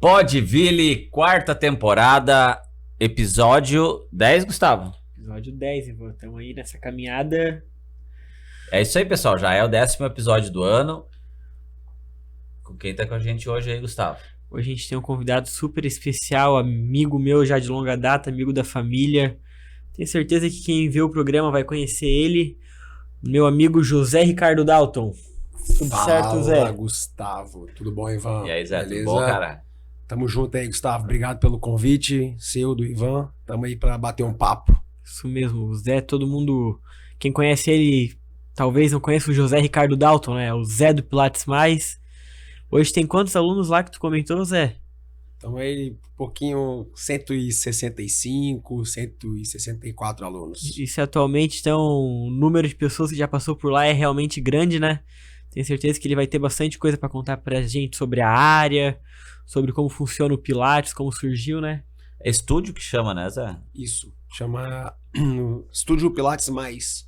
Podville, quarta temporada, episódio 10, Gustavo. Episódio 10, Ivan. Estamos aí nessa caminhada. É isso aí, pessoal. Já é o 10º episódio do ano. Com quem tá com a gente hoje aí, Gustavo? Hoje a gente tem um convidado super especial, amigo meu já de longa data, amigo da família. Tenho certeza que quem vê o programa vai conhecer ele. Meu amigo José Ricardo Dalton. Tudo certo, Zé? Fala, Gustavo. Tudo bom, Ivan? E aí, Zé? Beleza? Tudo bom, cara? Tamo junto aí, Gustavo. Obrigado pelo convite, seu, do Ivan. Tamo aí pra bater um papo. Isso mesmo. O Zé, todo mundo... Quem conhece ele, talvez não conheça o José Ricardo Dalton, né? O Zé do Pilates Mais. Hoje tem quantos alunos lá que tu comentou, Zé? Tamo aí um pouquinho, 165, 164 alunos. Isso atualmente, então, o número de pessoas que já passou por lá é realmente grande, né? Tenho certeza que ele vai ter bastante coisa pra contar pra gente sobre a área, sobre como funciona o Pilates, como surgiu, né? É estúdio que chama, né, Zé? Isso, chama Estúdio Pilates Mais.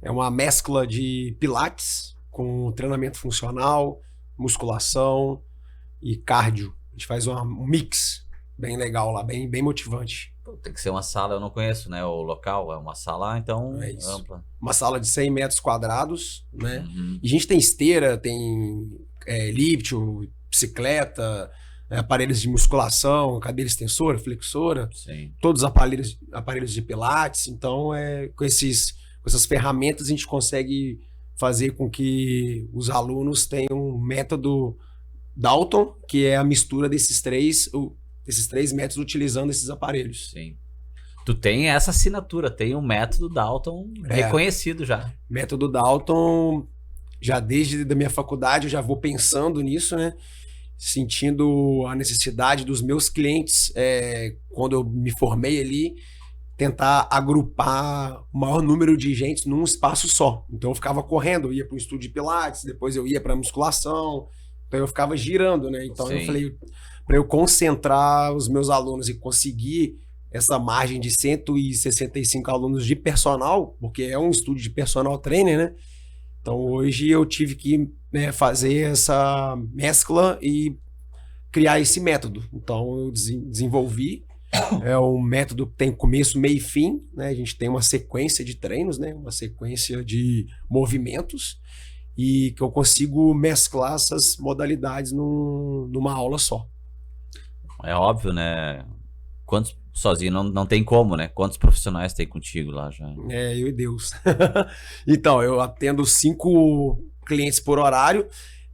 É uma mescla de Pilates com treinamento funcional, musculação e cardio. A gente faz um mix bem legal lá, bem motivante. Tem que ser uma sala, eu não conheço, né, o local, é uma sala, então, ampla. Uma sala de 100 metros quadrados, né? E a gente tem esteira, tem elíptico, bicicleta, aparelhos de musculação, cadeira extensora, flexora. Sim. Todos os aparelhos de pilates. Então, com essas ferramentas a gente consegue fazer com que os alunos tenham um método Dalton, que é a mistura desses três métodos utilizando esses aparelhos. Sim. Tu tem essa assinatura, tem um método Dalton reconhecido já. Método Dalton, já desde a minha faculdade eu já vou pensando nisso, né? Sentindo a necessidade dos meus clientes, quando eu me formei ali, tentar agrupar o maior número de gente num espaço só. Então eu ficava correndo, eu ia para o estúdio de Pilates, depois eu ia para musculação, então eu ficava girando, né? Então eu falei, para eu concentrar os meus alunos e conseguir essa margem de 165 alunos de personal, porque é um estúdio de personal trainer, né? Então hoje eu tive que fazer essa mescla e criar esse método. Então eu desenvolvi. É um método que tem começo, meio e fim, né? A gente tem uma sequência de treinos, né? Uma sequência de movimentos e que eu consigo mesclar essas modalidades numa aula só. É óbvio, né? Quantos sozinho não tem como, né? Quantos profissionais tem contigo lá já? Eu e Deus. Então, eu atendo 5 clientes por horário.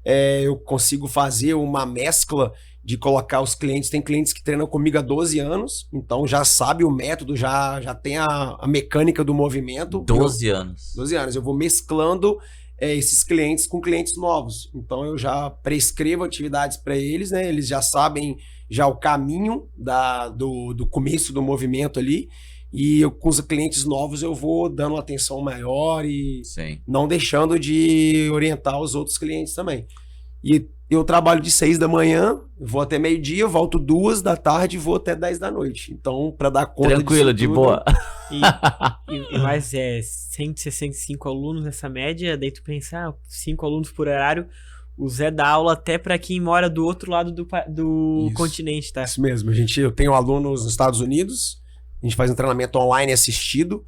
Eu consigo fazer uma mescla de colocar os clientes. Tem clientes que treinam comigo há 12 anos, então já sabe o método, já tem a mecânica do movimento. 12 anos. 12 anos. Eu vou mesclando esses clientes com clientes novos. Então eu já prescrevo atividades para eles, né? Eles já sabem já o caminho do começo do movimento ali. E com os clientes novos eu vou dando uma atenção maior e não deixando de orientar os outros clientes também. E eu trabalho de 6 da manhã, vou até meio-dia, volto 2 da tarde e vou até 10 da noite. Então, para dar conta tranquilo, de boa. E mais 165 alunos nessa média, daí tu pensa, 5 alunos por horário, o Zé dá aula até para quem mora do outro lado do continente, tá? Isso mesmo, eu tenho alunos nos Estados Unidos, a gente faz um treinamento online assistido,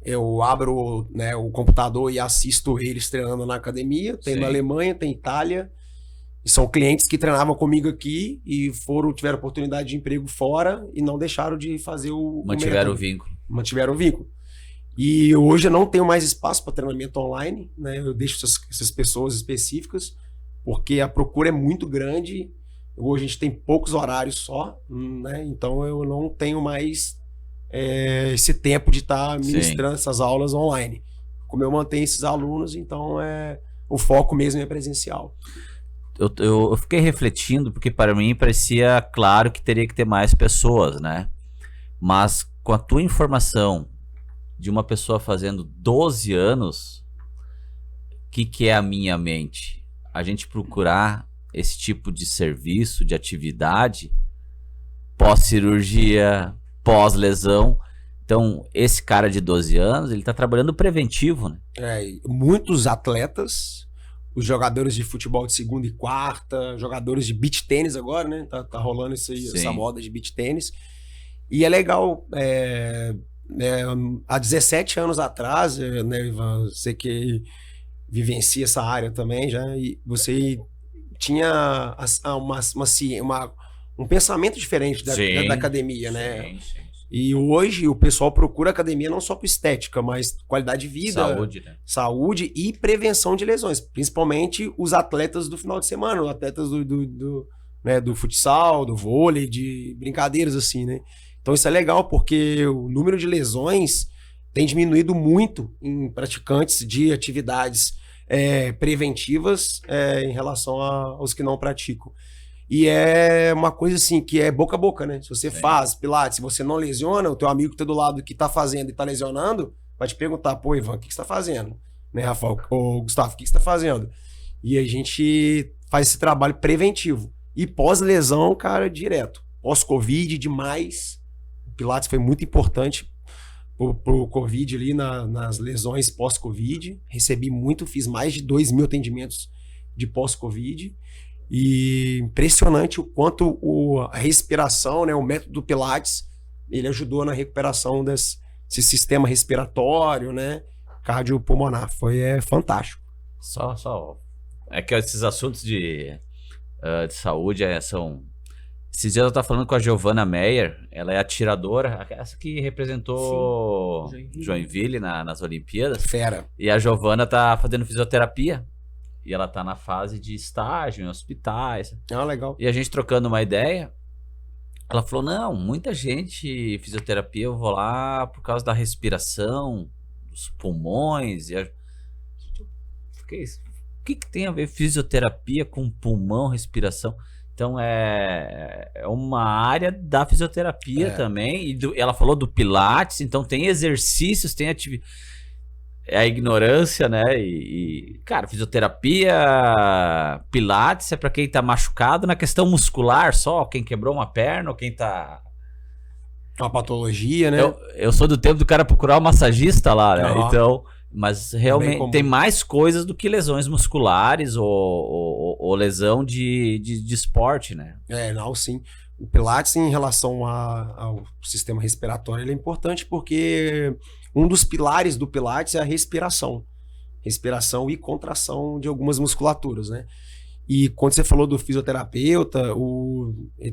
eu abro o computador e assisto eles treinando na academia, tem na Alemanha, tem Itália. E são clientes que treinavam comigo aqui e tiveram oportunidade de emprego fora e não deixaram de fazer Mantiveram o vínculo. Mantiveram o vínculo. E hoje eu não tenho mais espaço para treinamento online, né? Eu deixo essas pessoas específicas, porque a procura é muito grande. Hoje a gente tem poucos horários só, né? Então eu não tenho mais esse tempo de estar ministrando essas aulas online. Como eu mantenho esses alunos, então o foco mesmo é presencial. Eu fiquei refletindo, porque para mim parecia claro que teria que ter mais pessoas, né? Mas com a tua informação de uma pessoa fazendo 12 anos, o que é a minha mente? A gente procurar esse tipo de serviço, de atividade, pós-cirurgia, pós-lesão. Então, esse cara de 12 anos, ele tá trabalhando preventivo, né? Muitos atletas os jogadores de futebol de segunda e quarta, jogadores de beach tênis agora, né? Tá rolando isso aí, essa moda de beach tênis. E é legal, há 17 anos atrás, né, Ivan, você que vivencia essa área também já, e você tinha um pensamento diferente da academia, né? Sim. E hoje o pessoal procura academia não só por estética, mas qualidade de vida, Saúde, né? Saúde e prevenção de lesões. Principalmente os atletas do final de semana, os atletas do futsal, do vôlei, de brincadeiras assim, né? Então isso é legal porque o número de lesões tem diminuído muito em praticantes de atividades preventivas em relação aos que não praticam. E é uma coisa assim, que é boca a boca, né? Se você faz pilates, se você não lesiona, o teu amigo que tá do lado que tá fazendo e tá lesionando, vai te perguntar, pô, Ivan, o que você tá fazendo? Né, Rafael? Ô, Gustavo, o que você tá fazendo? E a gente faz esse trabalho preventivo. E pós-lesão, cara, direto. Pós-Covid, demais. O pilates foi muito importante pro Covid ali, nas lesões pós-Covid. Recebi muito, fiz mais de 2.000 atendimentos de pós-Covid. E impressionante o quanto a respiração, né, o método do Pilates, ele ajudou na recuperação desse sistema respiratório, né, cardiopulmonar. Foi fantástico. Só. É que esses assuntos de saúde são... Esses dias eu estava falando com a Giovana Meyer, ela é atiradora, essa que representou Joinville nas Olimpíadas. Fera. E a Giovana tá fazendo fisioterapia. E ela tá na fase de estágio em hospitais. Ah, legal. E a gente trocando uma ideia, ela falou, não, muita gente, fisioterapia, eu vou lá por causa da respiração, dos pulmões. E o que tem a ver fisioterapia com pulmão, respiração? Então é uma área da fisioterapia também. E ela falou do Pilates, então tem exercícios, tem atividade. É a ignorância, né? Cara, fisioterapia, Pilates é pra quem tá machucado na questão muscular só, quem quebrou uma perna ou quem tá... Uma patologia, né? Eu sou do tempo do cara procurar um massagista lá, né? Então, mas realmente tem mais coisas do que lesões musculares ou lesão de esporte, né? Não, sim. O Pilates, em relação ao sistema respiratório, ele é importante porque um dos pilares do Pilates é a respiração. Respiração e contração de algumas musculaturas, né? E quando você falou do fisioterapeuta,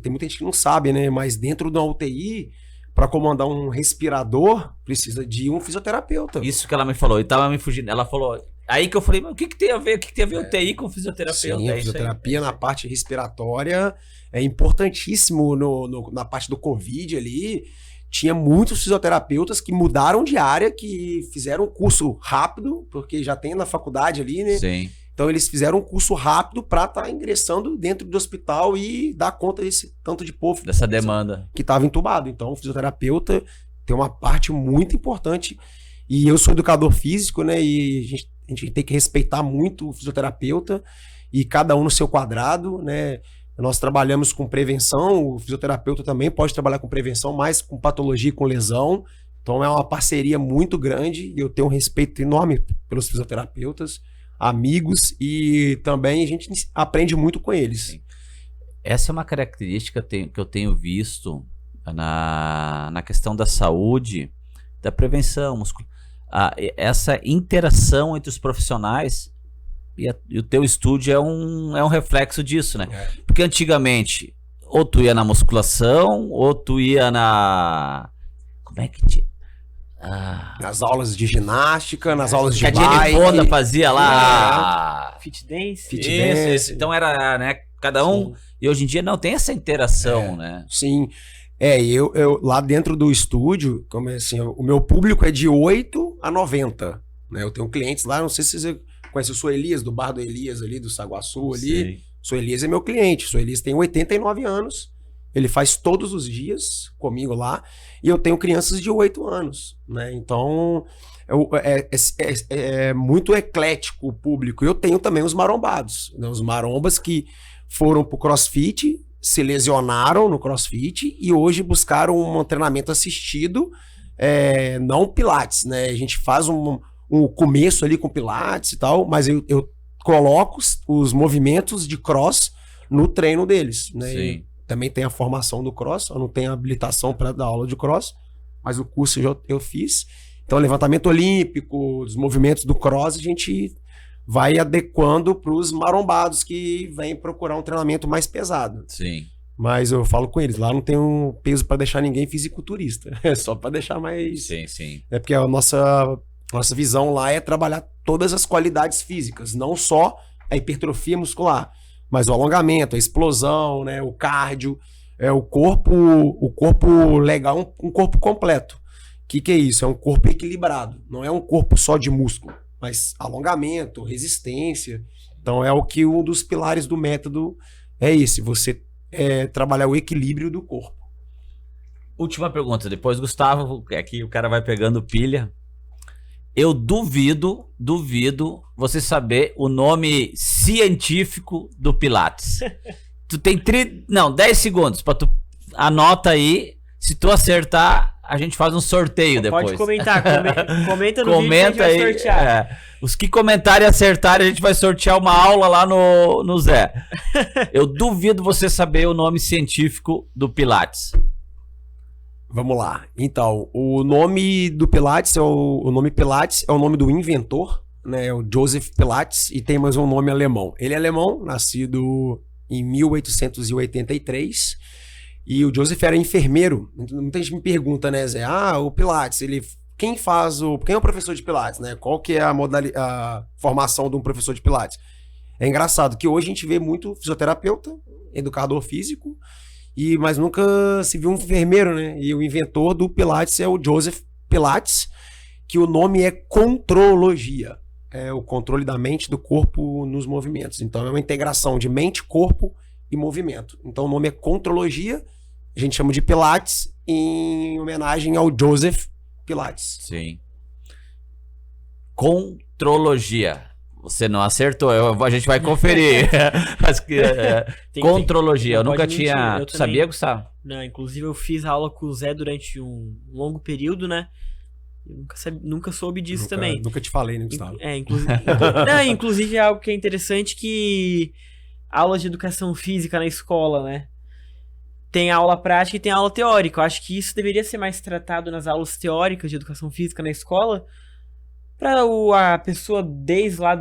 tem muita gente que não sabe, né? Mas dentro da UTI, para comandar um respirador, precisa de um fisioterapeuta. Isso que ela me falou, e tava me fugindo. Ela falou... Aí que eu falei, mas o que tem a ver? O que tem a ver UTI com fisioterapeuta? Sim, a fisioterapia na parte respiratória é importantíssimo na parte do Covid ali. Tinha muitos fisioterapeutas que mudaram de área, que fizeram um curso rápido, porque já tem na faculdade ali, né? Sim. Então eles fizeram um curso rápido para estar ingressando dentro do hospital e dar conta desse tanto de povo. Dessa demanda. Que estava entubado. Então o fisioterapeuta tem uma parte muito importante. E eu sou educador físico, né? E a gente tem que respeitar muito o fisioterapeuta e cada um no seu quadrado, né? Nós trabalhamos com prevenção, o fisioterapeuta também pode trabalhar com prevenção, mais com patologia e com lesão. Então é uma parceria muito grande e eu tenho um respeito enorme pelos fisioterapeutas, amigos, e também a gente aprende muito com eles. Sim. Essa é uma característica que eu tenho visto na questão da saúde, da prevenção muscular. Essa interação entre os profissionais e o teu estúdio é um reflexo disso, né? Porque antigamente, ou tu ia na musculação, ou tu ia como é que... nas aulas de ginástica, nas aulas de bike. Que a Jenny Fonda fazia lá. Fit dance. Isso. Então era, né? Cada um... Sim. E hoje em dia não tem essa interação, né? Sim. Eu lá dentro do estúdio, como assim, o meu público é de 8 a 90. Né? Eu tenho clientes lá, não sei se você conhece o Sou Elias, do bar do Elias ali, do Saguaçu ali. Sim. Sou Elias é meu cliente. Sou Elias tem 89 anos. Ele faz todos os dias comigo lá. E eu tenho crianças de 8 anos. Né? Então, é muito eclético o público. Eu tenho também os marombados. Né? Os marombas que foram pro CrossFit, se lesionaram no CrossFit e hoje buscaram um treinamento assistido, não Pilates, né? A gente faz um começo ali com Pilates e tal, mas eu coloco os movimentos de cross no treino deles, né? Sim. E também tem a formação do cross, eu não tenho habilitação para dar aula de cross, mas o curso eu fiz. Então, levantamento olímpico, os movimentos do cross, a gente vai adequando para os marombados que vêm procurar um treinamento mais pesado. Sim. Mas eu falo com eles, lá não tem um peso para deixar ninguém fisiculturista, é só para deixar mais... Sim, sim. É porque a nossa visão lá é trabalhar todas as qualidades físicas, não só a hipertrofia muscular, mas o alongamento, a explosão, né, o cardio, o corpo legal, um corpo completo. O que é isso? É um corpo equilibrado, não é um corpo só de músculo, mas alongamento, resistência. Então é o que um dos pilares do método é esse, você trabalhar o equilíbrio do corpo. Última pergunta, depois Gustavo, aqui o cara vai pegando pilha. Eu duvido você saber o nome científico do Pilates. Tu tem 10 segundos pra tu anota aí. Se tu acertar, a gente faz um sorteio depois. Pode comentar, comenta no vídeo que a gente aí, vai sortear. Os que comentarem e acertarem, a gente vai sortear uma aula lá no Zé. Eu duvido você saber o nome científico do Pilates. Vamos lá. Então, o nome do Pilates o nome Pilates é o nome do inventor, né? É o Joseph Pilates, e tem mais um nome alemão. Ele é alemão, nascido em 1883, e o Joseph era enfermeiro. Muita gente me pergunta, né, Zé? O Pilates, quem é o professor de Pilates, né? Qual que é a formação de um professor de Pilates? É engraçado que hoje a gente vê muito fisioterapeuta, educador físico, mas nunca se viu um enfermeiro, né? E o inventor do Pilates é o Joseph Pilates, que o nome é contrologia. É o controle da mente, do corpo nos movimentos. Então é uma integração de mente, corpo e movimento. Então o nome é contrologia, a gente chama de Pilates em homenagem ao Joseph Pilates. Sim. Contrologia. Você não acertou, a gente vai conferir. Contrologia, eu nunca tinha... Tu sabia, Gustavo? Não, inclusive eu fiz aula com o Zé durante um longo período, né? Eu nunca soube disso também. Nunca te falei, né, Gustavo? Inclusive é algo que é interessante, que aulas de educação física na escola, né? Tem aula prática e tem aula teórica. Eu acho que isso deveria ser mais tratado nas aulas teóricas de educação física na escola, para a pessoa, desde lá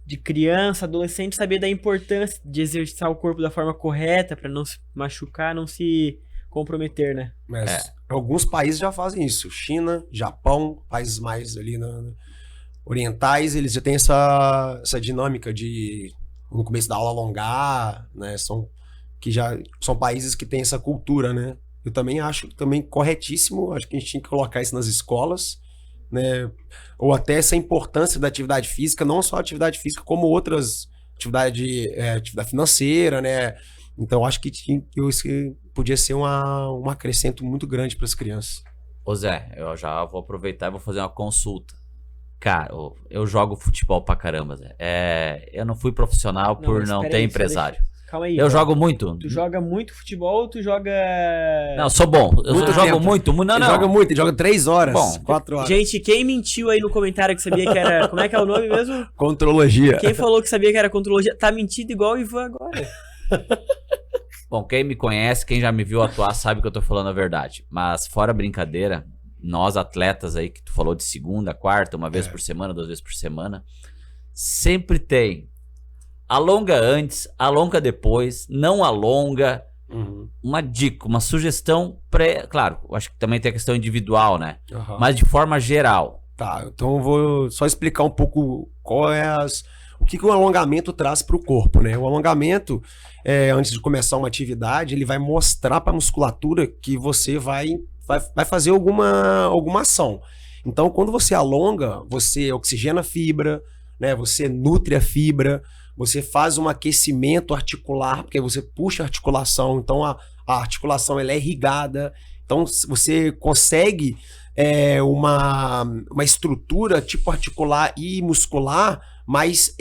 de criança, adolescente, saber da importância de exercitar o corpo da forma correta, para não se machucar, não se comprometer, né? Mas alguns países já fazem isso. China, Japão, países mais ali orientais, eles já têm essa dinâmica de, no começo da aula, alongar, né? São países que têm essa cultura, né? Eu também acho corretíssimo, acho que a gente tinha que colocar isso nas escolas, né? Ou até essa importância da atividade física, não só a atividade física, como outras atividade financeira, né? Então acho que podia ser um acrescento muito grande para as crianças. Ô Zé, eu já vou aproveitar e vou fazer uma consulta. Cara, eu jogo futebol pra caramba, Zé. Eu não fui profissional por não ter empresário. Calma aí. Eu jogo muito. Tu joga muito futebol ou tu joga... Não, sou bom. Eu jogo muito. Não, ele joga muito, ele joga 3 horas, bom, 4 horas. Gente, quem mentiu aí no comentário que sabia que era... Como é que é o nome mesmo? Contrologia. Quem falou que sabia que era contrologia, tá mentindo igual o Ivan agora. Bom, quem me conhece, quem já me viu atuar, sabe que eu tô falando a verdade. Mas fora brincadeira, nós atletas aí, que tu falou de segunda, quarta, uma vez por semana, 2 vezes por semana, sempre tem... Alonga antes, alonga depois, não alonga. Uma dica, uma sugestão claro, eu acho que também tem a questão individual, né? Mas de forma geral. Tá, então eu vou só explicar um pouco o que o alongamento traz para o corpo, né? O alongamento, antes de começar uma atividade, ele vai mostrar para a musculatura que você vai fazer alguma ação. Então, quando você alonga, você oxigena a fibra, né? Você nutre a fibra, você faz um aquecimento articular, porque você puxa a articulação, então a articulação ela é irrigada, então você consegue uma estrutura tipo articular e muscular mais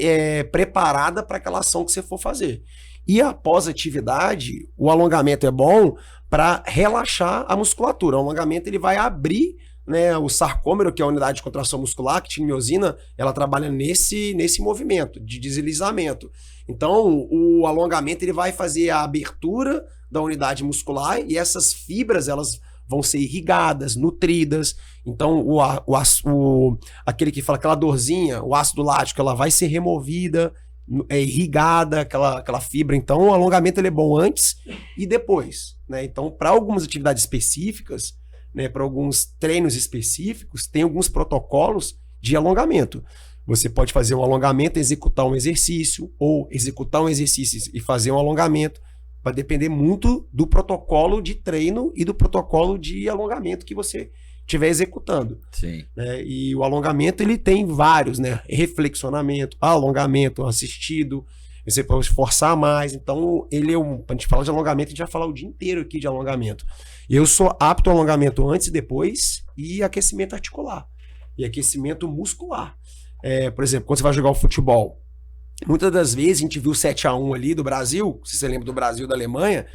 preparada para aquela ação que você for fazer. E após a atividade, o alongamento é bom para relaxar a musculatura. O alongamento ele vai abrir, né, o sarcômero, que é a unidade de contração muscular, que tinha miosina, ela trabalha nesse movimento de deslizamento. Então, o alongamento ele vai fazer a abertura da unidade muscular e essas fibras, elas vão ser irrigadas, nutridas. Então, aquele que fala aquela dorzinha, o ácido lático, ela vai ser removida, irrigada, aquela fibra. Então, o alongamento ele é bom antes e depois, né? Então, para algumas atividades específicas, né, para alguns treinos específicos, tem alguns protocolos de alongamento. Você pode fazer um alongamento e executar um exercício, ou executar um exercício e fazer um alongamento. Vai depender muito do protocolo de treino e do protocolo de alongamento que você estiver executando. Sim. Né? E o alongamento ele tem vários, né? Reflexionamento, alongamento assistido, você pode forçar mais. Então, ele é a gente fala de alongamento, a gente vai falar o dia inteiro aqui de alongamento. Eu sou apto ao alongamento antes e depois, e aquecimento articular, e aquecimento muscular. Por exemplo, quando você vai jogar o futebol, muitas das vezes a gente viu o 7-1 ali do Brasil, se você lembra do Brasil e da Alemanha,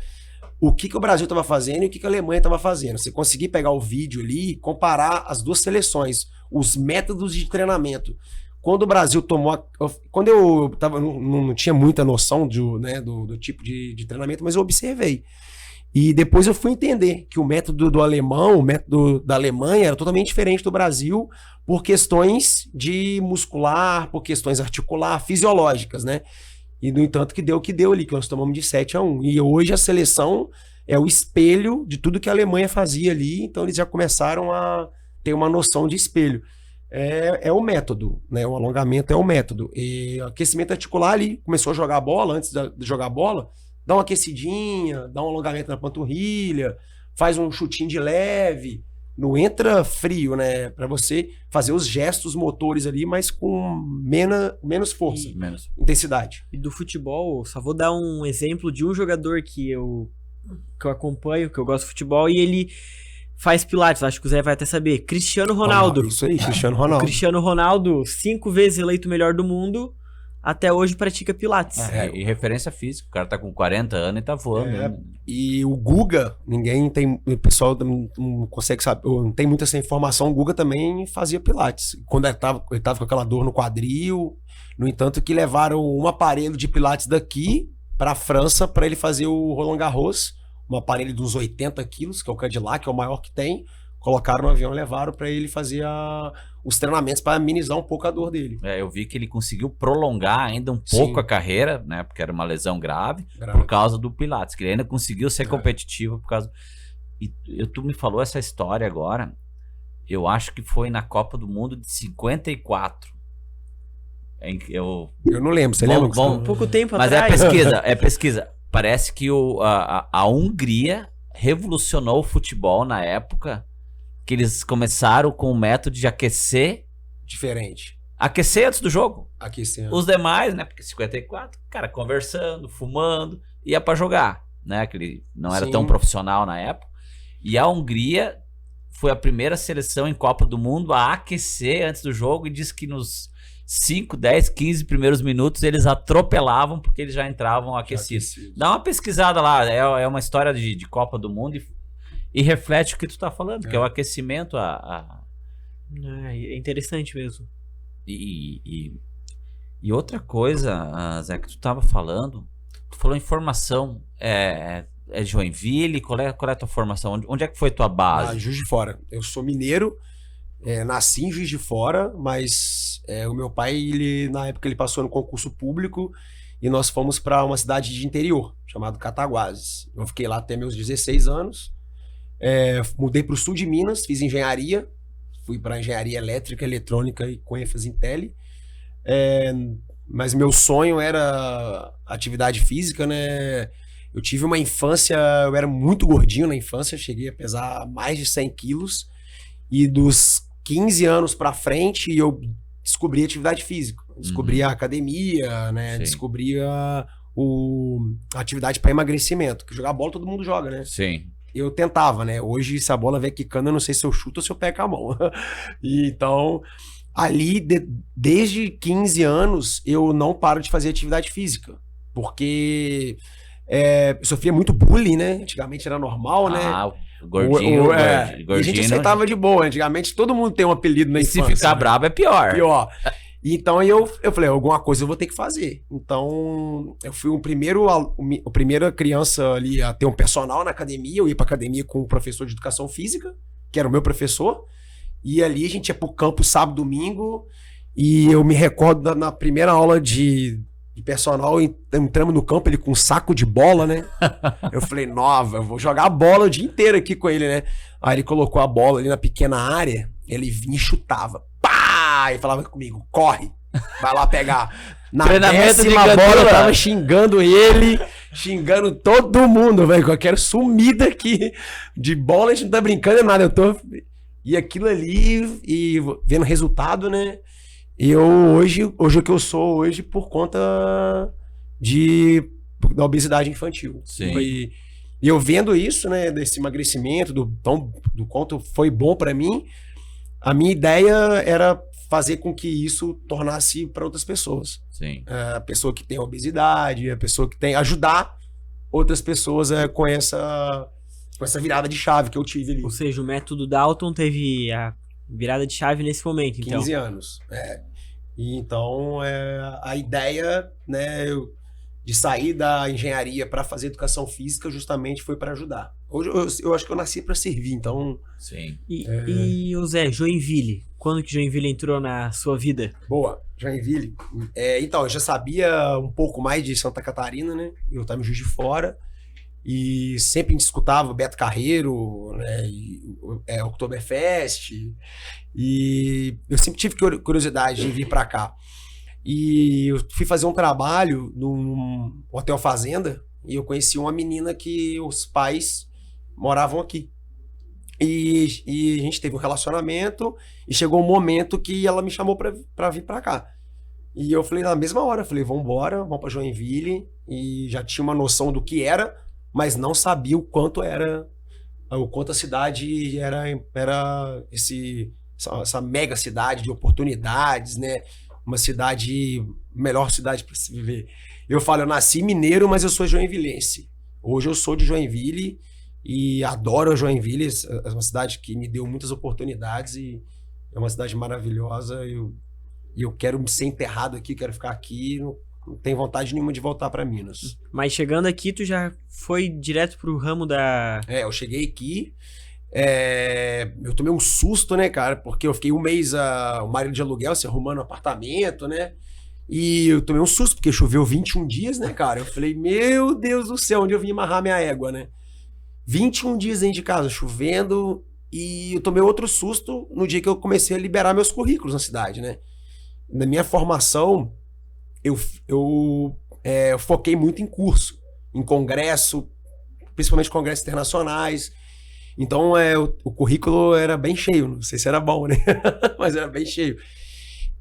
o que o Brasil estava fazendo e o que a Alemanha estava fazendo. Você conseguir pegar o vídeo ali e comparar as duas seleções, os métodos de treinamento. Quando o Brasil tomou... Quando eu não tinha muita noção do tipo de treinamento, mas eu observei. E depois eu fui entender que o método do alemão, o método da Alemanha era totalmente diferente do Brasil por questões de muscular, por questões articular, fisiológicas, né? E, no entanto, que deu o que deu ali, que nós tomamos de 7-1. E hoje a seleção é o espelho de tudo que a Alemanha fazia ali, então eles já começaram a ter uma noção de espelho. É o método, né? O alongamento é o método. E o aquecimento articular ali, começou a jogar bola, antes de jogar bola, dá uma aquecidinha, dá um alongamento na panturrilha, faz um chutinho de leve, não entra frio, né? Para você fazer os gestos motores ali, mas com menos força, menos intensidade. E do futebol, só vou dar um exemplo de um jogador que eu acompanho, que eu gosto de futebol, e ele faz pilates, acho que o Zé vai até saber. Cristiano Ronaldo. Isso aí, Cristiano Ronaldo. O Cristiano Ronaldo, 5 vezes eleito o melhor do mundo, até hoje pratica pilates. E referência física, o cara tá com 40 anos e tá voando. Né? E o Guga, o pessoal não consegue saber, não tem muita essa informação, o Guga também fazia pilates. Quando ele tava com aquela dor no quadril, no entanto que levaram um aparelho de pilates daqui pra França para ele fazer o Roland Garros, um aparelho de uns 80 quilos, que é o Cadillac, que é o maior que tem, colocaram no avião e levaram para ele fazer os treinamentos para amenizar um pouco a dor dele. Eu vi que ele conseguiu prolongar ainda um pouco a carreira, né? Porque era uma lesão grave, Grave. por causa do Pilates, que ele ainda conseguiu ser competitivo por causa... E tu me falou essa história agora, eu acho que foi na Copa do Mundo de 54. Eu não lembro, você lembra? Pouco tempo Mas atrás. é pesquisa. Parece que a Hungria revolucionou o futebol na época, que eles começaram com o método de aquecer. Diferente. Aquecer antes do jogo. Aquecendo. Os demais, né? Porque 54, cara, conversando, fumando, ia pra jogar, né? Que ele não era tão profissional na época. E a Hungria foi a primeira seleção em Copa do Mundo a aquecer antes do jogo e diz que nos 5, 10, 15 primeiros minutos eles atropelavam porque eles já entravam aquecidos. Dá uma pesquisada lá, é uma história de Copa do Mundo e reflete o que tu tá falando, que é o aquecimento. É interessante mesmo. E outra coisa, Zé, que tu tava falando, tu falou em formação, é Joinville, qual é a tua formação? Onde é que foi tua base? Juiz de Fora. Eu sou mineiro, nasci em Juiz de Fora, mas o meu pai, na época, ele passou no concurso público e nós fomos para uma cidade de interior, chamada Cataguases. Eu fiquei lá até meus 16 anos, mudei para o sul de Minas, fiz engenharia, fui para engenharia elétrica, eletrônica e com ênfase em tele. Mas meu sonho era atividade física, né? Eu tive uma infância, eu era muito gordinho na infância, cheguei a pesar mais de 100 quilos. E dos 15 anos para frente, eu descobri atividade física. Descobri a academia, né? Sim. Descobri a atividade para emagrecimento. Que jogar bola todo mundo joga, né? Sim. Eu tentava, né? Hoje, se a bola vier quicando, eu não sei se eu chuto ou se eu pego a mão. Então, ali, desde 15 anos, eu não paro de fazer atividade física. Porque eu sofria muito bullying, né? Antigamente era normal, né? Gordinho, E a gente gordinho. aceitava de boa. Antigamente todo mundo tem um apelido na E se infância. ficar brabo é pior. Pior. Então eu falei, alguma coisa eu vou ter que fazer. Então eu fui a primeira criança ali a ter um personal na academia. Eu ia pra academia com um professor de educação física, que era o meu professor. E ali a gente ia pro campo sábado, domingo. E eu me recordo na primeira aula de personal, entramos no campo, ele com um saco de bola, né? Eu falei, nova, eu vou jogar a bola o dia inteiro aqui com ele, né? Aí ele colocou a bola ali na pequena área, ele vinha e chutava. Pá! E falava comigo, corre, vai lá pegar. Na Treinamento de décima bola, eu gandula. tava xingando ele, xingando todo mundo, velho, que eu quero sumir daqui. De bola a gente não tá brincando nada, eu tô... E aquilo ali, e vendo resultado, né? Hoje o que eu sou hoje por conta da obesidade infantil. Sim. E eu vendo isso, né, desse emagrecimento, do quanto foi bom pra mim, a minha ideia era fazer com que isso tornasse para outras pessoas. Sim. A pessoa que tem obesidade, a pessoa que tem... Ajudar outras pessoas com essa virada de chave que eu tive ali. Ou seja, o método Dalton teve a virada de chave nesse momento, então. 15 anos. E então, a ideia, né, de sair da engenharia para fazer educação física justamente foi para ajudar. Hoje eu acho que eu nasci para servir, então... Sim. E o Zé, Joinville, quando que Joinville entrou na sua vida? Boa, Joinville. Então, eu já sabia um pouco mais de Santa Catarina, né? Eu estava em Juiz de Fora. E sempre a gente escutava Beto Carreiro, né, Oktoberfest, e eu sempre tive curiosidade de vir para cá. E eu fui fazer um trabalho num hotel fazenda, e eu conheci uma menina que os pais moravam aqui. E a gente teve um relacionamento, e chegou um momento que ela me chamou para vir para cá. E eu falei, na mesma hora, vambora, vamos para Joinville, e já tinha uma noção do que era, mas não sabia o quanto a cidade era essa mega cidade de oportunidades, né? Uma melhor cidade para se viver. Eu falo, eu nasci mineiro, mas eu sou joinvilense. Hoje eu sou de Joinville e adoro Joinville, é uma cidade que me deu muitas oportunidades e é uma cidade maravilhosa. E eu quero ser enterrado aqui, quero ficar aqui, não tenho vontade nenhuma de voltar para Minas. Mas chegando aqui, tu já foi direto pro ramo da... Eu cheguei aqui, eu tomei um susto, né, cara, porque eu fiquei um mês, o marido de aluguel, se arrumando um apartamento, né, e eu tomei um susto, porque choveu 21 dias, né, cara, eu falei, meu Deus do céu, onde eu vim amarrar minha égua, né, 21 dias dentro de casa, chovendo, e eu tomei outro susto no dia que eu comecei a liberar meus currículos na cidade, né, na minha formação, eu foquei muito em curso, em congresso, principalmente congressos internacionais. Então o currículo era bem cheio, não sei se era bom, né? Mas era bem cheio.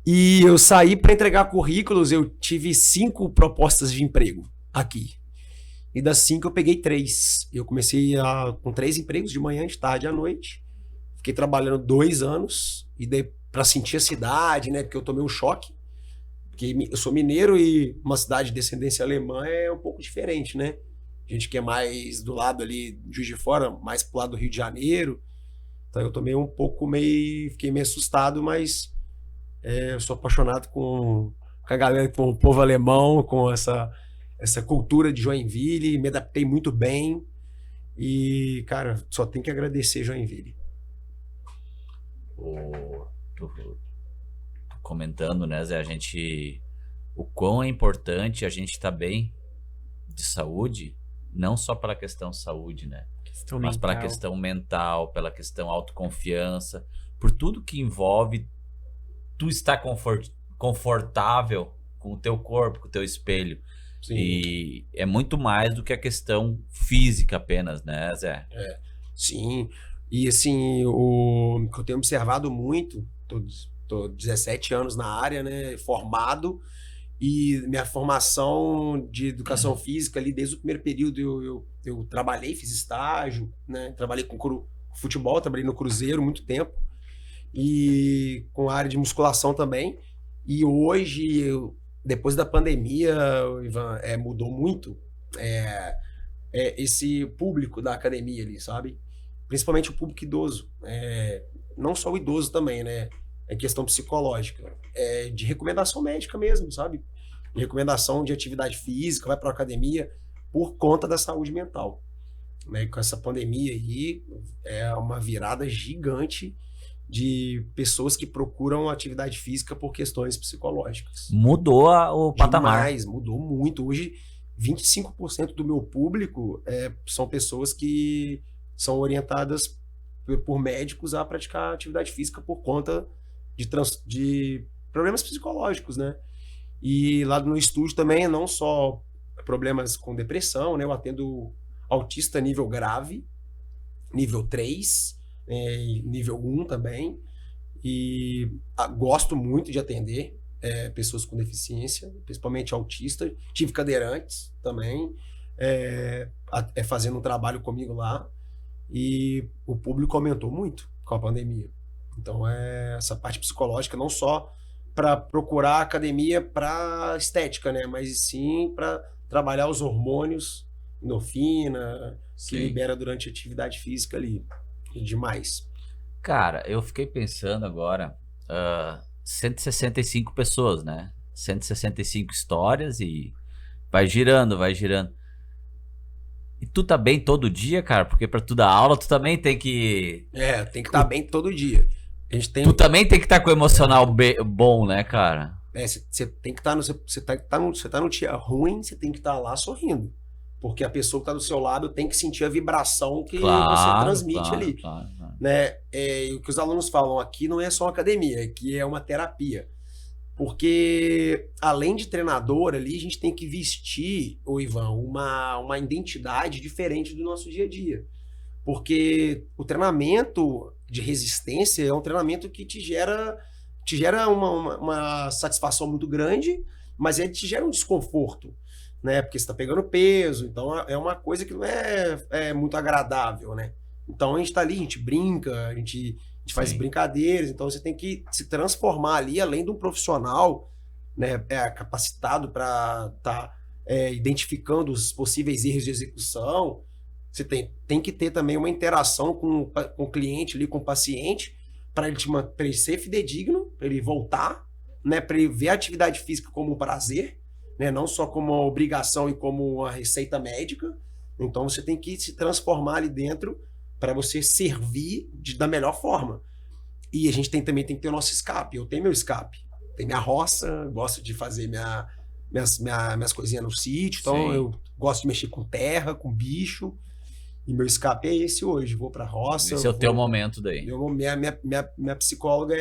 E eu saí para entregar currículos, eu tive 5 propostas de emprego aqui. E das 5 eu peguei 3. Eu comecei com 3 empregos, de manhã, de tarde e à noite. Fiquei trabalhando 2 anos, e daí para sentir a cidade, né? Porque eu tomei um choque. Porque eu sou mineiro e uma cidade de descendência alemã é um pouco diferente, né? A gente que é mais do lado ali de Juiz de Fora, mais pro lado do Rio de Janeiro. Então eu tomei um pouco fiquei meio assustado, mas eu sou apaixonado com a galera, com o povo alemão, com essa cultura de Joinville, me adaptei muito bem e, cara, só tenho que agradecer Joinville. Comentando, né, Zé, o quão é importante a gente estar bem de saúde, não só pela questão saúde, né, mas pela questão mental, pela questão autoconfiança, por tudo que envolve tu estar confortável com o teu corpo, com o teu espelho. Sim. E é muito mais do que a questão física apenas, né, Zé? Sim, e assim, o que eu tenho observado muito, tô 17 anos na área, né, formado, e minha formação de educação física ali, desde o primeiro período eu trabalhei, fiz estágio, né, trabalhei com futebol, trabalhei no Cruzeiro muito tempo, e com a área de musculação também, e hoje, depois da pandemia, Ivan, mudou muito esse público da academia ali, sabe? principalmente o público idoso. Não só o idoso também, né? É questão psicológica. De recomendação médica mesmo, sabe? De recomendação de atividade física, vai para a academia, por conta da saúde mental. Né? Com essa pandemia aí, é uma virada gigante de pessoas que procuram atividade física por questões psicológicas. Mudou o patamar. Demais, mudou muito. Hoje, 25% do meu público são pessoas que são orientadas por médicos a praticar atividade física por conta de problemas psicológicos, né? E lá no estúdio também, não só problemas com depressão, né? Eu atendo autista nível grave, nível 3, nível 1 também. E gosto muito de atender pessoas com deficiência, principalmente autista. Tive cadeirantes também, fazendo um trabalho comigo lá. E o público aumentou muito com a pandemia. Então, essa parte psicológica, não só para procurar academia para estética, né? Mas sim para trabalhar os hormônios, endorfina, que libera durante a atividade física ali. E demais. Cara, eu fiquei pensando agora, 165 pessoas, né? 165 histórias e vai girando, vai girando. E tu tá bem todo dia, cara? Porque pra tu dar aula, tu também tem que... tem que estar bem todo dia. Tu também tem que estar com o emocional bom, né, cara? Você tem que estar você tá no dia ruim, você tem que estar lá sorrindo. Porque a pessoa que tá do seu lado tem que sentir a vibração que você transmite ali. Claro. Né? O que os alunos falam aqui não é só uma academia, aqui é uma terapia. Porque além de treinador ali, a gente tem que vestir, Ivan, uma identidade diferente do nosso dia a dia. Porque o treinamento de resistência é um treinamento que te gera uma satisfação muito grande, mas ele te gera um desconforto, né? Porque você está pegando peso, então é uma coisa que não é muito agradável, né? Então a gente está ali, a gente brinca, a gente faz brincadeiras, então você tem que se transformar ali, além de um profissional, né, capacitado para estar identificando os possíveis erros de execução. Você tem que ter também uma interação com o cliente ali, com o paciente, para ele ser fidedigno, para ele voltar, né, para ele ver a atividade física como um prazer, né, não só como uma obrigação e como uma receita médica. Então você tem que se transformar ali dentro para você servir da melhor forma. E a gente também tem que ter o nosso escape. Eu tenho meu escape. Tem minha roça, gosto de fazer minhas coisinhas no sítio, então eu gosto de mexer com terra, com bicho. E meu escape é esse hoje. Vou pra roça. Esse é o teu momento daí. Minha psicóloga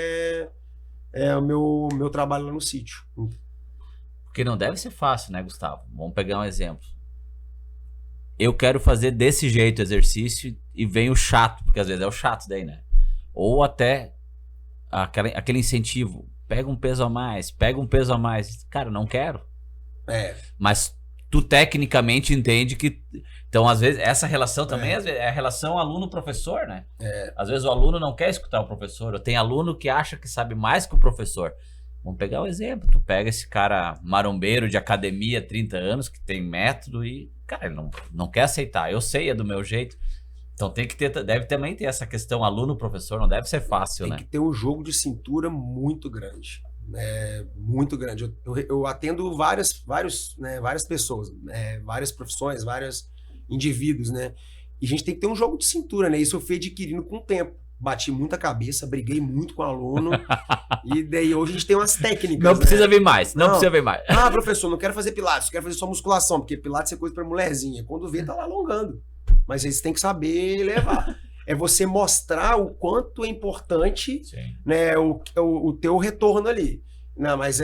é o meu trabalho lá no sítio. Porque não deve ser fácil, né, Gustavo? Vamos pegar um exemplo. Eu quero fazer desse jeito o exercício e vem o chato, porque às vezes é o chato daí, né? Ou até aquele incentivo. Pega um peso a mais, pega um peso a mais. Cara, não quero. Mas tu tecnicamente entende que... Então, às vezes, essa relação também é a relação aluno-professor, né? Às vezes o aluno não quer escutar o professor, ou tem aluno que acha que sabe mais que o professor. Vamos pegar o exemplo. Tu pega esse cara marombeiro de academia, 30 anos, que tem método e, cara, ele não quer aceitar. Eu sei, é do meu jeito. Então tem que ter, deve também ter essa questão aluno-professor, não deve ser fácil, né? Tem que ter um jogo de cintura muito grande. Muito grande. Eu atendo várias pessoas, várias profissões, vários indivíduos, né? E a gente tem que ter um jogo de cintura, né? Isso eu fui adquirindo com o tempo. Bati muita cabeça, briguei muito com o aluno. E daí hoje a gente tem umas técnicas. Não precisa ver mais, não precisa ver mais. Ah, professor, não quero fazer pilates, quero fazer só musculação, porque pilates é coisa pra mulherzinha. Quando vê, tá lá alongando. Mas eles têm que saber levar. É você mostrar o quanto é importante, né, o teu retorno ali. Não, mas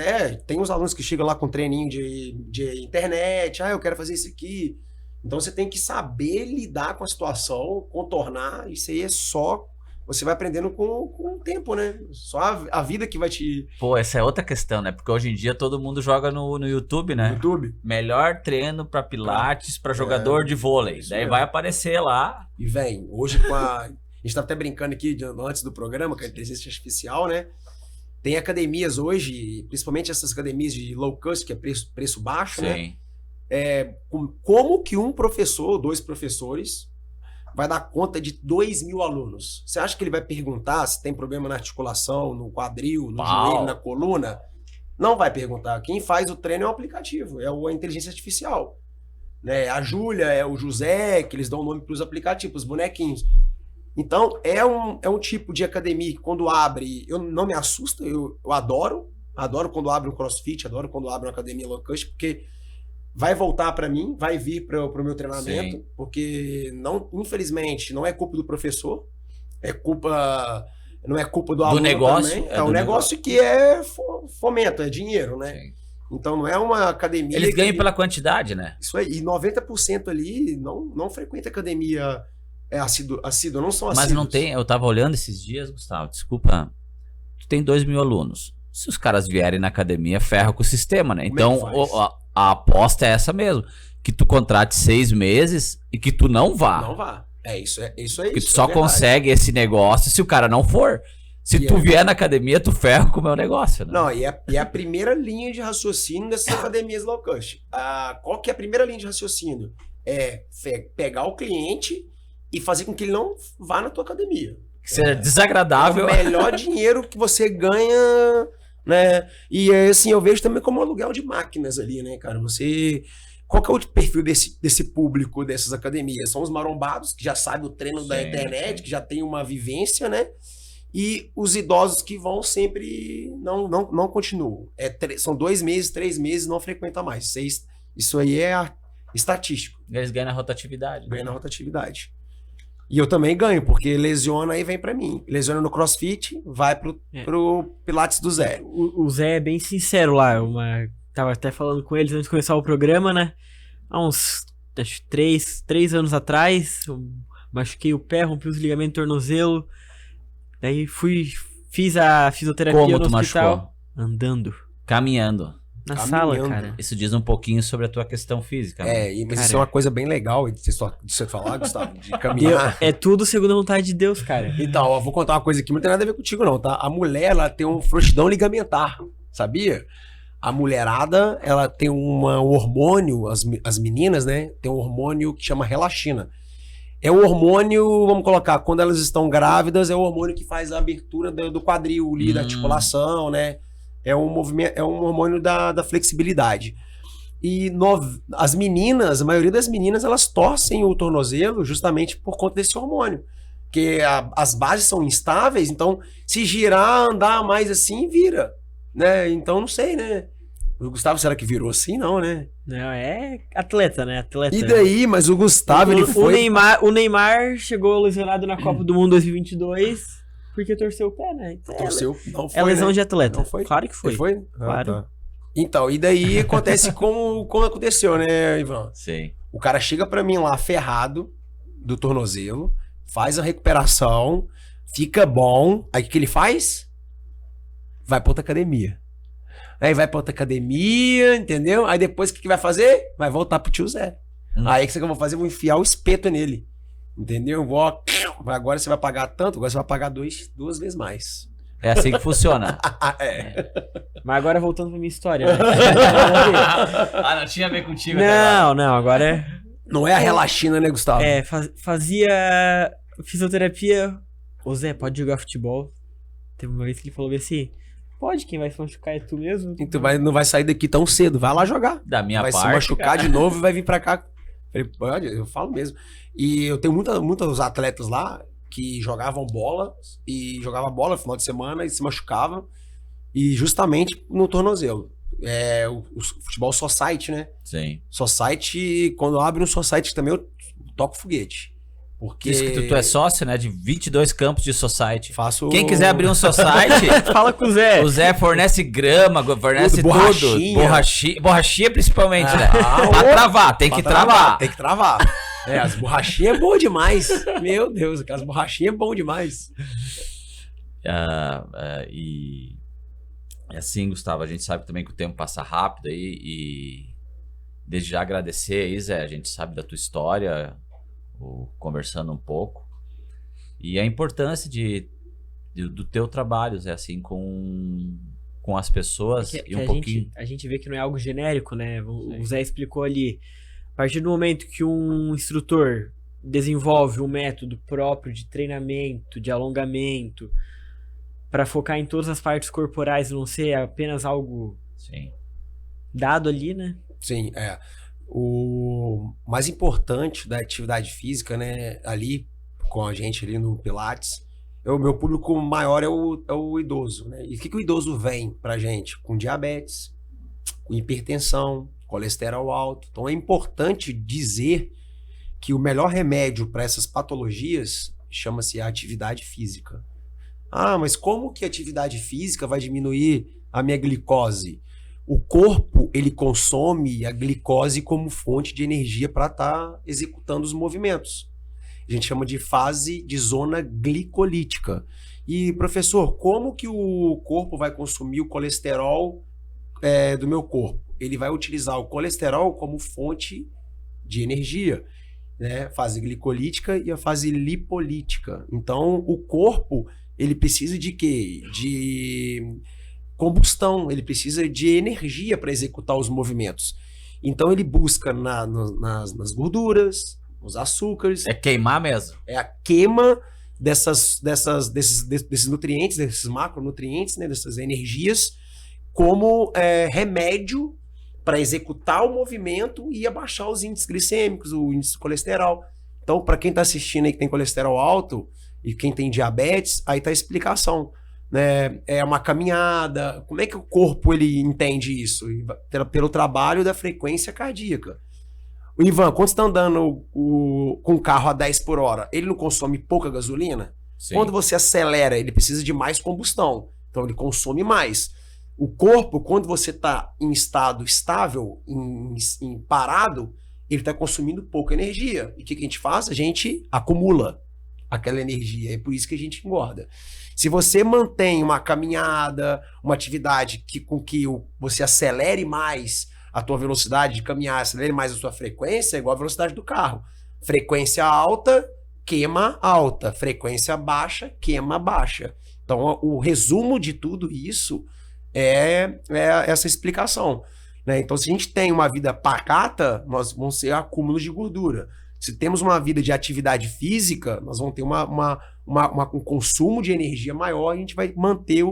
tem uns alunos que chegam lá com treininho de internet, eu quero fazer isso aqui. Então você tem que saber lidar com a situação, contornar, isso aí é só... Você vai aprendendo com o tempo, né? Só a vida que vai te... Pô, essa é outra questão, né? Porque hoje em dia todo mundo joga no YouTube, né? YouTube. Melhor treino pra pilates, pra jogador de vôlei. Daí vai aparecer lá. E vem, hoje a gente tá até brincando aqui antes do programa, com a inteligência artificial, né? Tem academias hoje, principalmente essas academias de low cost, que é preço baixo, né? Como que um professor, 2 professores... vai dar conta de 2.000 alunos. Você acha que ele vai perguntar se tem problema na articulação, no quadril, no joelho, na coluna? Não vai perguntar. Quem faz o treino é o aplicativo, é a inteligência artificial. Né? A Júlia, é o José, que eles dão nome para os aplicativos, os bonequinhos. Então, é um tipo de academia que quando abre, eu não me assusta, eu adoro quando abre um CrossFit, adoro quando abre uma academia low cost, porque vai voltar para mim, vai vir para o meu treinamento, porque infelizmente não é culpa do professor, não é culpa do aluno negócio, também. É um negócio que é fomento, é dinheiro, né? Sim. Então não é uma academia. Eles ganham pela quantidade, né? Isso aí, e 90% ali não frequenta academia assíduo, não são assíduos. Mas não tem, eu tava olhando esses dias, Gustavo, desculpa, tu tem 2.000 alunos. Se os caras vierem na academia, ferra com o sistema, né? Então, a aposta é essa mesmo. Que tu contrate 6 meses e que tu não vá. Não vá. É isso aí. Que tu só consegue esse negócio se o cara não for. Se tu vier na academia, tu ferra com o meu negócio, né? Não, e é a primeira linha de raciocínio dessas academias low cost. Qual que é a primeira linha de raciocínio? É pegar o cliente e fazer com que ele não vá na tua academia. Que seja desagradável. É o melhor dinheiro que você ganha, né? E assim, eu vejo também como um aluguel de máquinas ali, né, cara? Qual que é o perfil desse público, dessas academias? São os marombados, que já sabem o treino da internet, que já tem uma vivência, né? E os idosos que vão sempre não continuam. São 2 meses, 3 meses, não frequenta mais. Isso aí é estatístico. Eles ganham na rotatividade. Ganha na rotatividade. E eu também ganho, porque lesiona aí vem pra mim. Lesiona no CrossFit, vai pro Pilates do Zé. O Zé é bem sincero lá. Tava até falando com eles antes de começar o programa, né? Há uns 3 anos atrás, eu machuquei o pé, rompi os ligamentos do tornozelo. Daí fiz a fisioterapia Como no tu hospital. machucou? Andando. Caminhando. Na sala, cara. Isso diz um pouquinho sobre a tua questão física. Né? Mas isso é uma coisa bem legal de você falar, Gustavo, de caminhar. É tudo segundo a vontade de Deus, cara. Então, eu vou contar uma coisa aqui, não tem nada a ver contigo não, tá? A mulher, ela tem uma frouxidão ligamentar, sabia? A mulherada, ela tem um hormônio, as meninas, né? Tem um hormônio que chama relaxina. É o hormônio, vamos colocar, quando elas estão grávidas, é o hormônio que faz a abertura do quadril, da articulação, né? É um hormônio da flexibilidade. E as meninas, a maioria das meninas, elas torcem o tornozelo justamente por conta desse hormônio. Porque as bases são instáveis, então se girar, andar mais assim, vira. Né? Então não sei, né? O Gustavo, será que virou assim? Não, né? Não, é atleta, né? Atleta. E daí? Mas o Gustavo, ele foi... O Neymar chegou lesionado na Copa do Mundo 2022 porque torceu o pé, né? Então, não foi, é lesão, né? de atleta. Não foi? Claro que foi. Foi? Claro. Tá. Então, e daí acontece como aconteceu, né, Ivan? Sim. O cara chega pra mim lá ferrado do tornozelo, faz a recuperação, fica bom. Aí o que ele faz? Vai pra outra academia. Aí vai pra outra academia, entendeu? Aí depois o que vai fazer? Vai voltar pro tio Zé. Aí o que eu vou fazer? Eu vou enfiar o espeto nele. Entendeu? Agora você vai pagar tanto, agora você vai pagar 2 vezes mais. É assim que funciona. Mas agora voltando pra minha história, né? Não tinha a ver contigo. Não, agora é... Não é a relaxina, né, Gustavo? Fazia fisioterapia. Ô Zé, pode jogar futebol? Teve uma vez que ele falou assim... Pode, quem vai se machucar é tu mesmo. E tu não vai sair daqui tão cedo, vai lá jogar. Da minha vai parte, se machucar cara. de novo e vai vir pra cá. Pode, eu falo mesmo. E eu tenho muitos atletas lá que jogavam bola no final de semana e se machucavam. E justamente no tornozelo. O futebol society, né? Sim. Society, quando abre um society também eu toco foguete. Porque... Diz que tu é sócio, né? De 22 campos de society. Faço... Quem quiser abrir um society, fala com o Zé. O Zé fornece grama, fornece tudo. Borrachinha principalmente, né? Pra travar, tem que travar. Tem que travar. As borrachinhas é boa demais. Meu Deus, as borrachinhas é bom demais. E assim, Gustavo, a gente sabe também que o tempo passa rápido aí. E desde já agradecer aí, Zé. A gente sabe da tua história, conversando um pouco. E a importância do teu trabalho, Zé, assim, com as pessoas e um pouquinho... A gente vê que não é algo genérico, né? O Zé explicou ali. A partir do momento que um instrutor desenvolve um método próprio de treinamento, de alongamento, para focar em todas as partes corporais e não ser apenas algo Sim. dado ali, né? Sim, o mais importante da atividade física, né, ali com a gente ali no Pilates, o meu público maior é o idoso, né? E o que o idoso vem pra gente? Com diabetes, com hipertensão, colesterol alto. Então é importante dizer que o melhor remédio para essas patologias chama-se a atividade física. Ah, mas como que a atividade física vai diminuir a minha glicose? O corpo, ele consome a glicose como fonte de energia para estar executando os movimentos. A gente chama de fase de zona glicolítica. E, professor, como que o corpo vai consumir o colesterol do meu corpo? Ele vai utilizar o colesterol como fonte de energia, né? Fase glicolítica e a fase lipolítica. Então, o corpo, ele precisa de quê? De combustão, ele precisa de energia para executar os movimentos. Então, ele busca nas gorduras, nos açúcares. É queimar mesmo. É a queima desses nutrientes, desses macronutrientes, né, dessas energias, como remédio para executar o movimento e abaixar os índices glicêmicos, o índice de colesterol. Então, para quem está assistindo aí que tem colesterol alto e quem tem diabetes, aí tá a explicação, né? É uma caminhada. Como é que o corpo ele entende isso? Pelo trabalho da frequência cardíaca. O Ivan, quando você está andando com um carro a 10 por hora, ele não consome pouca gasolina? Sim. Quando você acelera, ele precisa de mais combustão. Então, ele consome mais. O corpo, quando você está em estado estável, em parado, ele está consumindo pouca energia. E o que a gente faz? A gente acumula aquela energia. É por isso que a gente engorda. Se você mantém uma caminhada, uma atividade com que você acelere mais a tua velocidade de caminhar, acelere mais a sua frequência, é igual a velocidade do carro. Frequência alta, queima alta. Frequência baixa, queima baixa. Então, o resumo de tudo isso é essa explicação, né? Então, se a gente tem uma vida pacata, nós vamos ter acúmulos de gordura. Se temos uma vida de atividade física, nós vamos ter um consumo de energia maior, e a gente vai manter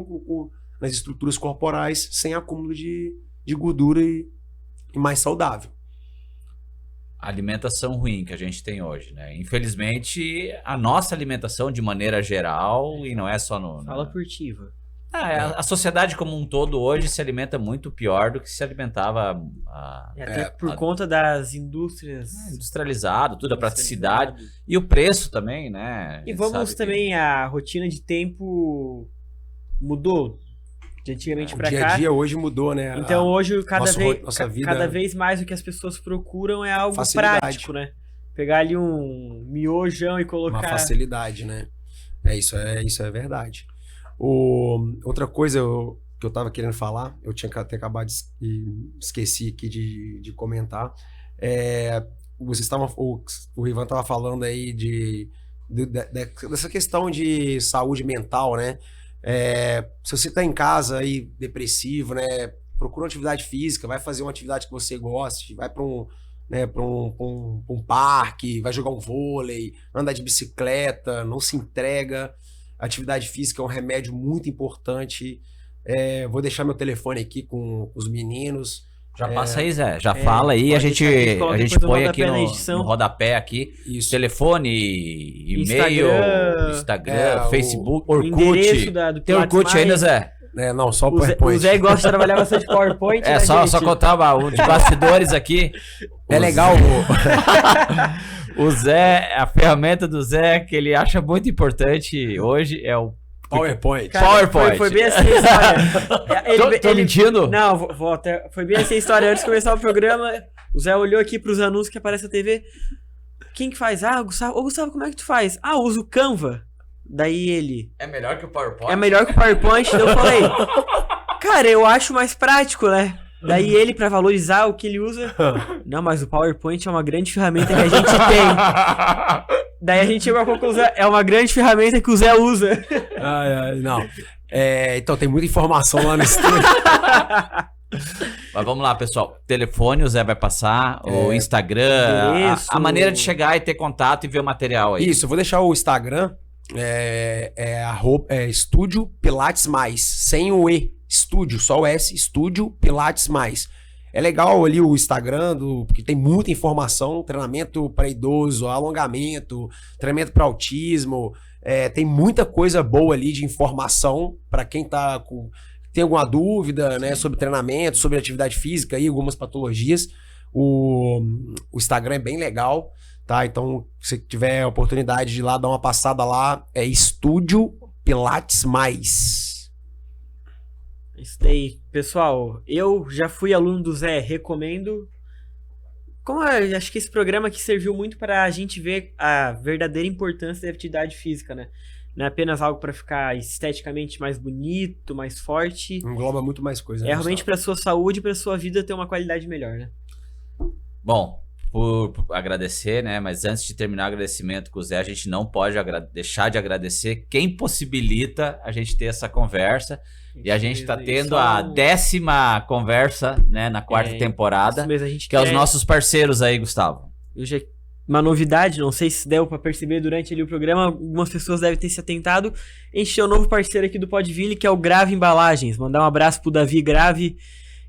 nas estruturas corporais sem acúmulo de gordura e mais saudável. A alimentação ruim que a gente tem hoje, né? Infelizmente, a nossa alimentação, de maneira geral, e não é só no... Fala por ti, Ivan. A sociedade como um todo hoje se alimenta muito pior do que se alimentava Até por conta das indústrias. Industrializado, tudo, a praticidade. E o preço também, né? E vamos também, a rotina de tempo mudou de antigamente pra cá. O dia a dia hoje mudou, né? Então hoje cada vez mais o que as pessoas procuram é algo prático, né? Pegar ali um miojão e colocar... Uma facilidade, né? Isso é verdade. Outra coisa que eu tava querendo falar, eu tinha até acabado esqueci aqui de comentar, o Ivan tava falando aí dessa questão de saúde mental, né? Se você tá em casa aí depressivo, né, procura uma atividade física, vai fazer uma atividade que você goste, vai para um parque, vai jogar um vôlei, andar de bicicleta, não se entrega. Atividade física é um remédio muito importante. Vou deixar meu telefone aqui com os meninos. Já passa aí, Zé. Já fala aí. A gente põe aqui no rodapé aqui. Isso. Telefone, e-mail, Instagram, Facebook, Orkut. Tem Orkut ainda, Zé? Não, só o PowerPoint. O Zé gosta de trabalhar bastante PowerPoint. Só contar o de bastidores aqui. Legal. O Zé, a ferramenta do Zé que ele acha muito importante hoje é o PowerPoint. Cara, PowerPoint. Foi bem assim a história. Tô mentindo? Não, foi bem assim a história. Antes de começar o programa, o Zé olhou aqui pros anúncios que aparecem na TV. Quem que faz? Gustavo. Ô, Gustavo, como é que tu faz? Eu uso o Canva. Daí ele... É melhor que o PowerPoint? É melhor que o PowerPoint. Então eu falei, cara, eu acho mais prático, né? Daí ele, pra valorizar o que ele usa... Não, mas o PowerPoint é uma grande ferramenta que a gente tem. Daí a gente chegou à conclusão, é uma grande ferramenta que o Zé usa. Não. Então tem muita informação lá no estúdio. Mas vamos lá, pessoal. Telefone, o Zé vai passar, o Instagram, endereço. a maneira de chegar e ter contato e ver o material aí. Isso, eu vou deixar o Instagram, Estúdio Pilates Mais, sem o E, Estúdio, só o S, Estúdio Pilates Mais. É legal ali o Instagram, porque tem muita informação, treinamento para idoso, alongamento, treinamento para autismo, tem muita coisa boa ali de informação para quem tem alguma dúvida, né, sobre treinamento, sobre atividade física e algumas patologias. O Instagram é bem legal, tá? Então, se tiver a oportunidade de ir lá dar uma passada lá, é Estúdio Pilates Mais. Isso daí, pessoal, eu já fui aluno do Zé, recomendo. Acho que esse programa aqui serviu muito para a gente ver a verdadeira importância da atividade física, né? Não é apenas algo para ficar esteticamente mais bonito, mais forte. Engloba muito mais coisa. É realmente para sua saúde e para sua vida ter uma qualidade melhor, né? Bom, por agradecer, né? Mas antes de terminar o agradecimento com o Zé, a gente não pode deixar de agradecer quem possibilita a gente ter essa conversa. E a gente tá tendo a 10ª conversa, né, na 4ª temporada, isso mesmo, a gente que é os nossos parceiros aí, Gustavo. Uma novidade, não sei se deu pra perceber durante ali o programa, algumas pessoas devem ter se atentado. A gente tem um novo parceiro aqui do Podville, que é o Grave Embalagens. Mandar um abraço pro Davi Grave.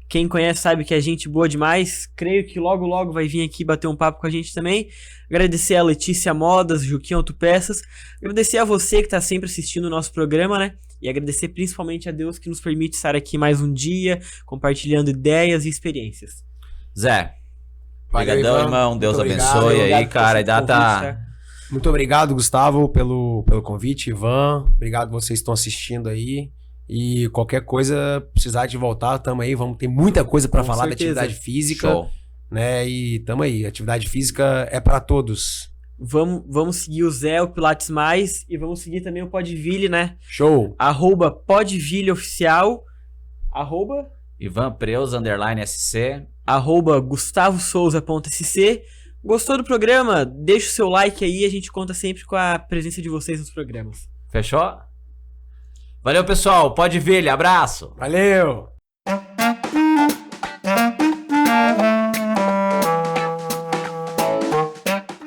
Quem conhece sabe que é gente boa demais. Creio que logo, logo vai vir aqui bater um papo com a gente também. Agradecer a Letícia Modas, Juquinha Autopeças. Agradecer a você que tá sempre assistindo o nosso programa, né? E agradecer principalmente a Deus que nos permite estar aqui mais um dia, compartilhando ideias e experiências. Zé, obrigadão, irmão. Deus abençoe aí, cara. Muito obrigado, Gustavo, pelo convite. Ivan, obrigado vocês que estão assistindo aí. E qualquer coisa, precisar de voltar, tamo aí. Vamos ter muita coisa para falar da atividade física. Show. Né? E tamo aí. Atividade física é para todos. Vamos seguir o Zé, o Pilates Mais, e vamos seguir também o Podville, né? Show! @Podville Oficial, Ivan Preus, _SC, @GustavoSouza.sc. Gostou do programa? Deixa o seu like aí, a gente conta sempre com a presença de vocês nos programas. Fechou? Valeu, pessoal. Podville, abraço. Valeu!